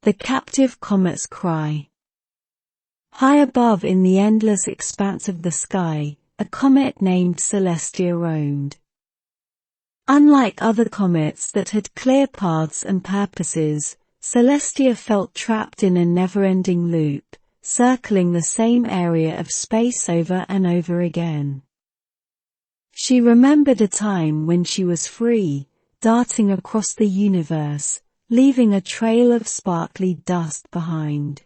The Captive Comet's Cry. High above in the endless expanse of the sky, a comet named Celestia roamed. Unlike other comets that had clear paths and purposes, Celestia felt trapped in a never-ending loop, circling the same area of space over and over again. She remembered a time when she was free, darting across the universe, leaving a trail of sparkly dust behind.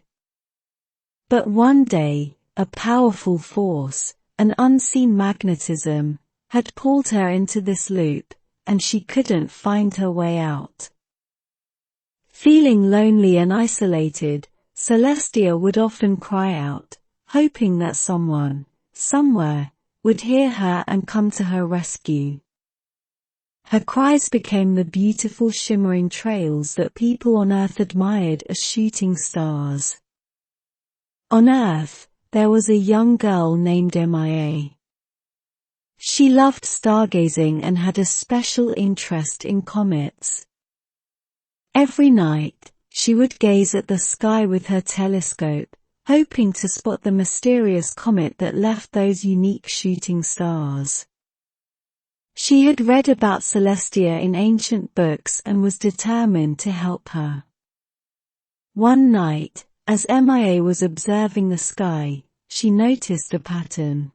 But one day, a powerful force, an unseen magnetism, had pulled her into this loop, and she couldn't find her way out. Feeling lonely and isolated, Celestia would often cry out, hoping that someone, somewhere, would hear her and come to her rescue. Her cries became the beautiful shimmering trails that people on Earth admired as shooting stars. On Earth, there was a young girl named Mia. She loved stargazing and had a special interest in comets. Every night, she would gaze at the sky with her telescope, hoping to spot the mysterious comet that left those unique shooting stars. She had read about Celestia in ancient books and was determined to help her. One night, as Mia was observing the sky, she noticed a pattern.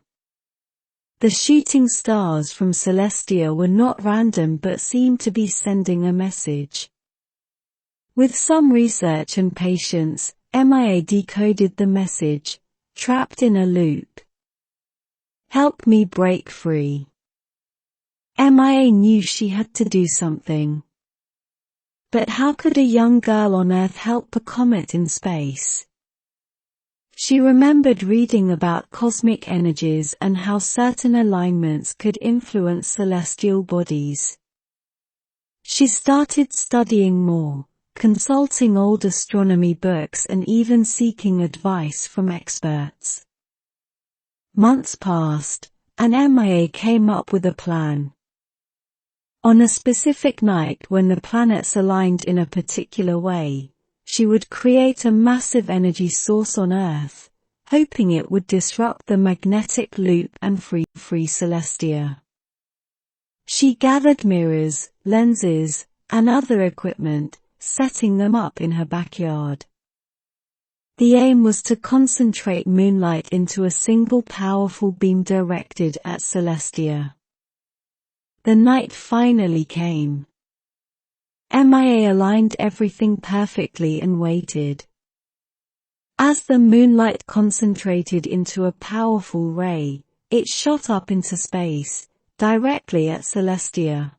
The shooting stars from Celestia were not random but seemed to be sending a message. With some research and patience, Mia decoded the message, trapped in a loop. Help me break free. Mia knew she had to do something. But how could a young girl on Earth help a comet in space? She remembered reading about cosmic energies and how certain alignments could influence celestial bodies. She started studying more, consulting old astronomy books and even seeking advice from experts. Months passed, and Mia came up with a plan. On a specific night when the planets aligned in a particular way, she would create a massive energy source on Earth, hoping it would disrupt the magnetic loop and free Celestia. She gathered mirrors, lenses, and other equipment, setting them up in her backyard. The aim was to concentrate moonlight into a single powerful beam directed at Celestia. The night finally came. Mia aligned everything perfectly and waited. As the moonlight concentrated into a powerful ray, it shot up into space, directly at Celestia.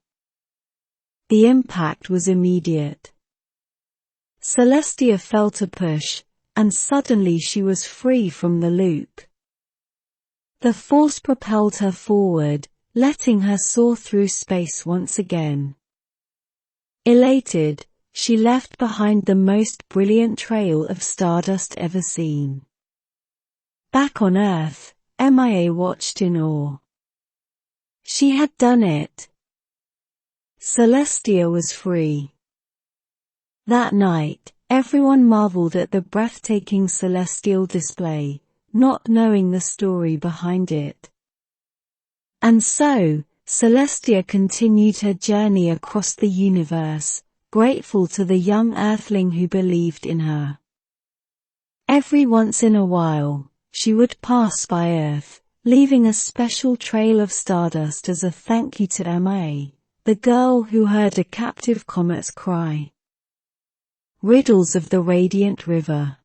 The impact was immediate. Celestia felt a push, and suddenly she was free from the loop. The force propelled her forward, letting her soar through space once again. Elated, she left behind the most brilliant trail of stardust ever seen. Back on Earth, Mia watched in awe. She had done it. Celestia was free. That night, everyone marveled at the breathtaking celestial display, not knowing the story behind it. And so, Celestia continued her journey across the universe, grateful to the young Earthling who believed in her. Every once in a while, she would pass by Earth, leaving a special trail of stardust as a thank you to Mia, the girl who heard a captive comet's cry. Riddles of the Radiant River.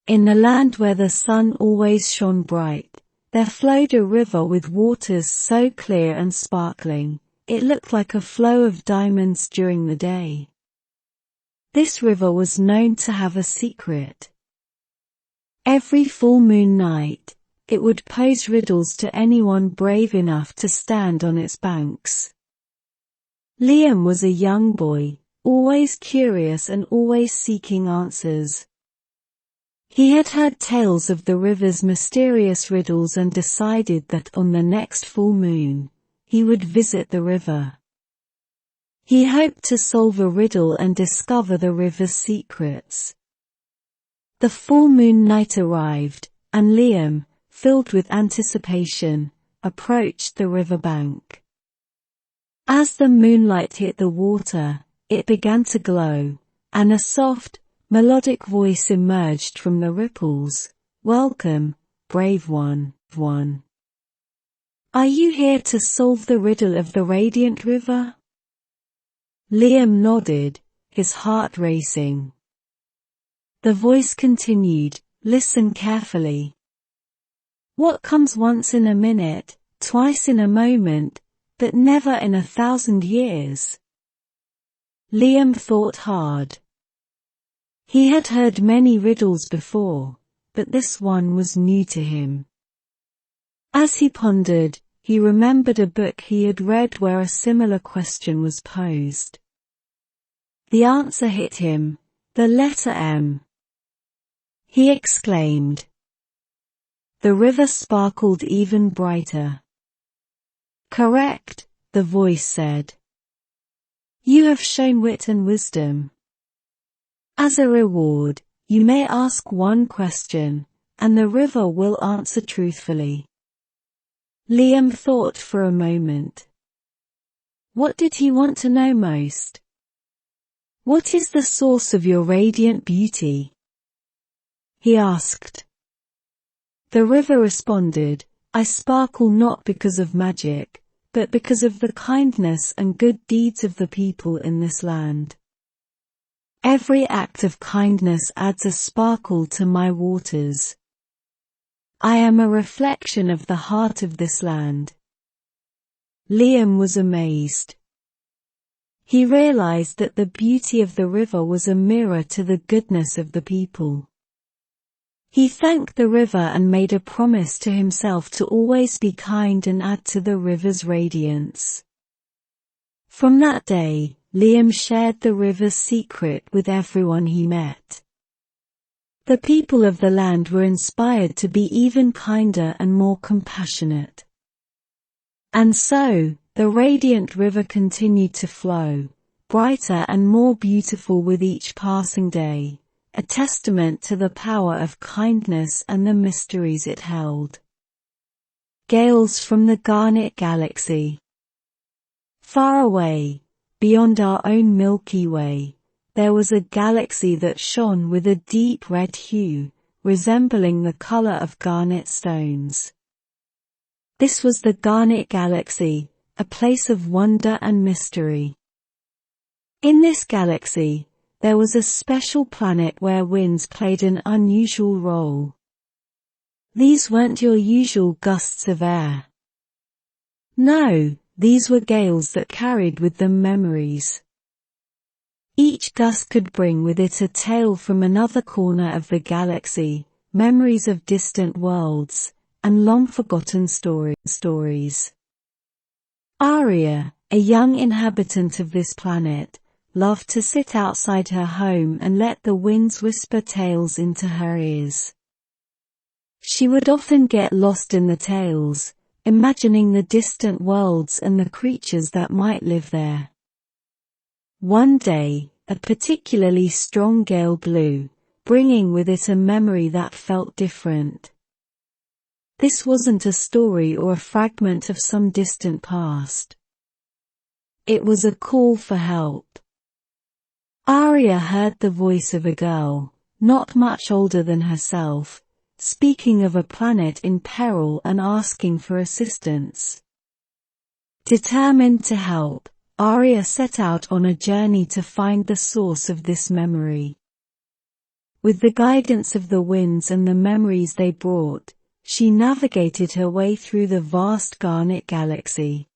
In the land where the sun always shone bright, there flowed a river with waters so clear and sparkling, it looked like a flow of diamonds during the day. This river was known to have a secret. Every full moon night, it would pose riddles to anyone brave enough to stand on its banks. Liam was a young boy, always curious and always seeking answers. He had heard tales of the river's mysterious riddles and decided that on the next full moon, he would visit the river. He hoped to solve a riddle and discover the river's secrets. The full moon night arrived, and Liam, filled with anticipation, approached the riverbank. As the moonlight hit the water, it began to glow, and a soft, melodic voice emerged from the ripples. "Welcome, brave one. Are you here to solve the riddle of the Radiant River?" Liam nodded, his heart racing. The voice continued, "Listen carefully. What comes once in a minute, twice in a moment, but never in 1,000 years?" Liam thought hard. He had heard many riddles before, but this one was new to him. As he pondered, he remembered a book he had read where a similar question was posed. The answer hit him, the letter M. He exclaimed. The river sparkled even brighter. "Correct," the voice said. "You have shown wit and wisdom. As a reward, you may ask one question, and the river will answer truthfully." Liam thought for a moment. What did he want to know most? "What is the source of your radiant beauty?" he asked. The river responded, "I sparkle not because of magic, but because of the kindness and good deeds of the people in this land. Every act of kindness adds a sparkle to my waters. I am a reflection of the heart of this land." Liam was amazed. He realized that the beauty of the river was a mirror to the goodness of the people. He thanked the river and made a promise to himself to always be kind and add to the river's radiance. From that day, Liam shared the river's secret with everyone he met. The people of the land were inspired to be even kinder and more compassionate. And so, the radiant river continued to flow, brighter and more beautiful with each passing day, a testament to the power of kindness and the mysteries it held. Gales from the Garnet Galaxy. Far away, beyond our own Milky Way, there was a galaxy that shone with a deep red hue, resembling the color of garnet stones. This was the Garnet Galaxy, a place of wonder and mystery. In this galaxy, there was a special planet where winds played an unusual role. These weren't your usual gusts of air. No, these were gales that carried with them memories. Each gust could bring with it a tale from another corner of the galaxy, memories of distant worlds, and long-forgotten stories. Aria, a young inhabitant of this planet, loved to sit outside her home and let the winds whisper tales into her ears. She would often get lost in the tales, imagining the distant worlds and the creatures that might live there. One day, a particularly strong gale blew, bringing with it a memory that felt different. This wasn't a story or a fragment of some distant past. It was a call for help. Aria heard the voice of a girl, not much older than herself, speaking of a planet in peril and asking for assistance. Determined to help, Aria set out on a journey to find the source of this memory. With the guidance of the winds and the memories they brought, she navigated her way through the vast Garnet Galaxy.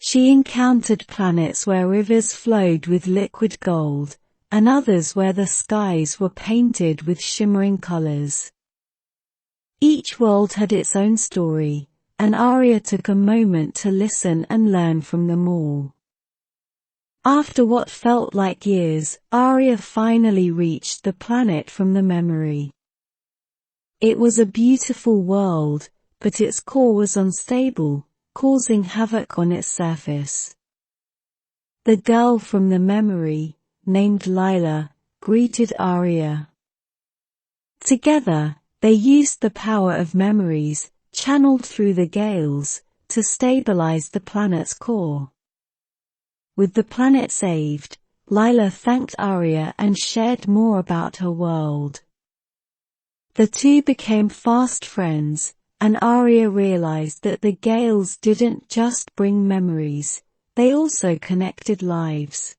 She encountered planets where rivers flowed with liquid gold, and others where the skies were painted with shimmering colors. Each world had its own story, and Aria took a moment to listen and learn from them all. After what felt like years, Aria finally reached the planet from the memory. It was a beautiful world, but its core was unstable, causing havoc on its surface. The girl from the memory, named Lila, greeted Aria. Together, they used the power of memories, channeled through the gales, to stabilize the planet's core. With the planet saved, Lila thanked Aria and shared more about her world. The two became fast friends, and Aria realized that the gales didn't just bring memories, they also connected lives.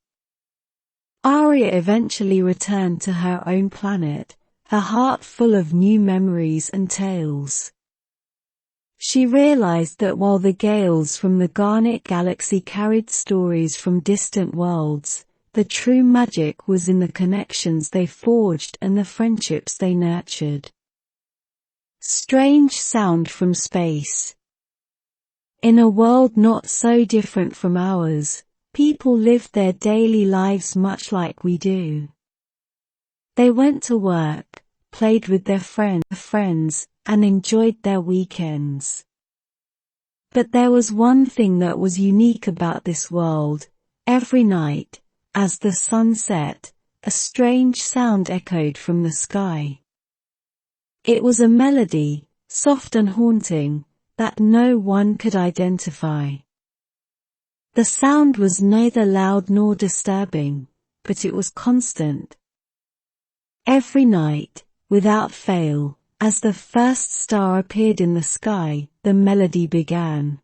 Aria eventually returned to her own planet, her heart full of new memories and tales. She realized that while the gales from the Garnet Galaxy carried stories from distant worlds, the true magic was in the connections they forged and the friendships they nurtured. Strange sound from space. In a world not so different from ours, people lived their daily lives much like we do. They went to work, played with their friends, and enjoyed their weekends. But there was one thing that was unique about this world. Every night, as the sun set, a strange sound echoed from the sky. It was a melody, soft and haunting, that no one could identify. The sound was neither loud nor disturbing, but it was constant. Every night, without fail, as the first star appeared in the sky, the melody began.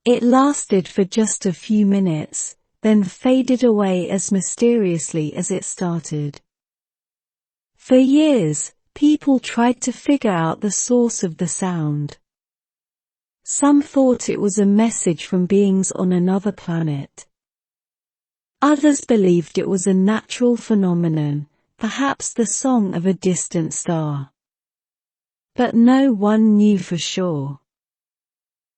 It lasted for just a few minutes, then faded away as mysteriously as it started. For years, people tried to figure out the source of the sound. Some thought it was a message from beings on another planet. Others believed it was a natural phenomenon, perhaps the song of a distant star. But no one knew for sure.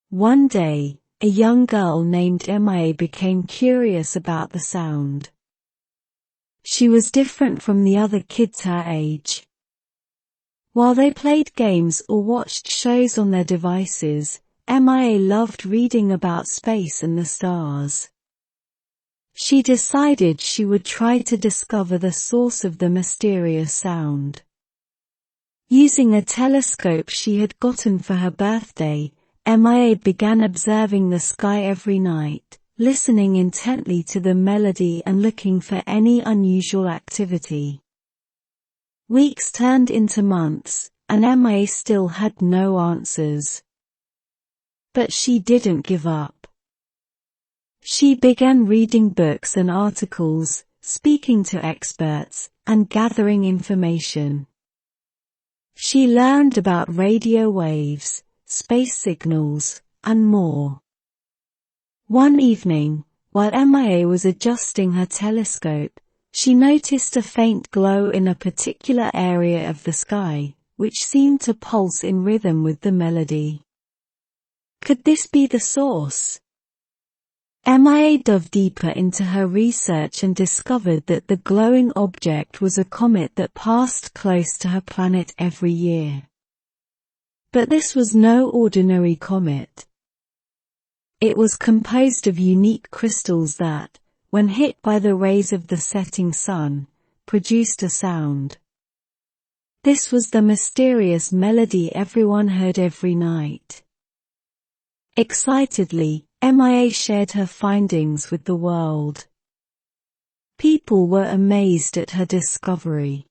One day, a young girl named Mia became curious about the sound. She was different from the other kids her age. While they played games or watched shows on their devices, Mia loved reading about space and the stars. She decided she would try to discover the source of the mysterious sound. Using a telescope she had gotten for her birthday, Mia began observing the sky every night, listening intently to the melody and looking for any unusual activity. Weeks turned into months, and Mia still had no answers. But she didn't give up. She began reading books and articles, speaking to experts, and gathering information. She learned about radio waves, space signals, and more. One evening, while Mia was adjusting her telescope, she noticed a faint glow in a particular area of the sky, which seemed to pulse in rhythm with the melody. Could this be the source? Mia dove deeper into her research and discovered that the glowing object was a comet that passed close to her planet every year. But this was no ordinary comet. It was composed of unique crystals that, when hit by the rays of the setting sun, produced a sound. This was the mysterious melody everyone heard every night. Excitedly, Mia shared her findings with the world. People were amazed at her discovery.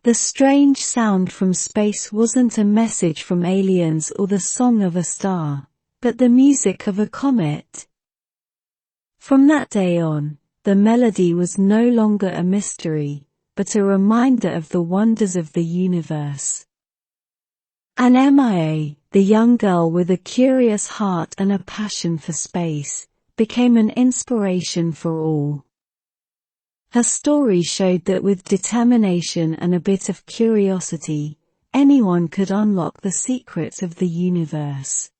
The strange sound from space wasn't a message from aliens or the song of a star, but the music of a comet. From that day on, the melody was no longer a mystery, but a reminder of the wonders of the universe. And Mia, the young girl with a curious heart and a passion for space, became an inspiration for all. Her story showed that with determination and a bit of curiosity, anyone could unlock the secrets of the universe.